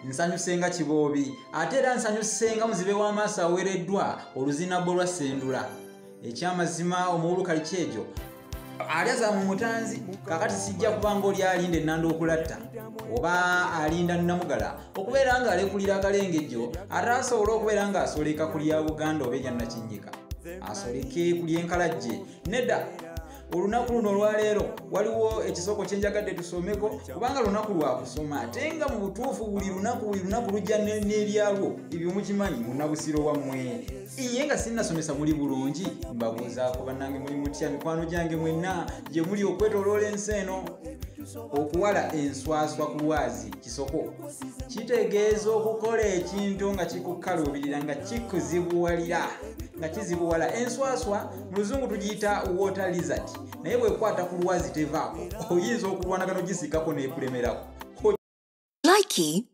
nsanyuse nga Kiboobi ate era nsanyuse nga muzibe w'amaaso aweereddwa oluzinabbo lwa Ssendula. Ekyamazima omuwulu Kalikyejo alyaza mu Mutanzi kakati sijja kubanga oli alinda ennanda okulatta oba alinda Namugala okubeera nga alekulira akalengejjo ate asobola okubeera nga asoleka kulya Buganda oba ejja Nakinnyika asoleke kulya enkalajje. Nedda olunaku luno olwaleero waliwo ekisoko kye njagadde tusomeko kubanga lunaku lwa kusoma ate nga mu butuufu buli lunaku lujja n'ebyalwo ebyo mukimanyi munnabusiro wammwe. Iye nga sinnasomesa muli bulungi mbabuuzaako bannange muli mutya mikwano gyange mwenna gye muli okwetooloola ensi eno. Okuwala enswaswa ku lwazi kisoko kitegeeza okukola ekintu nga kikukaluubirira nga kikuzibuwalira nga kizibuwala. Enswaswa mu luzungu tugiyita water lizard naye bwekwata ku lwazi tevaako oyinza okulwana kano gisikako n'ekulemerako. Likey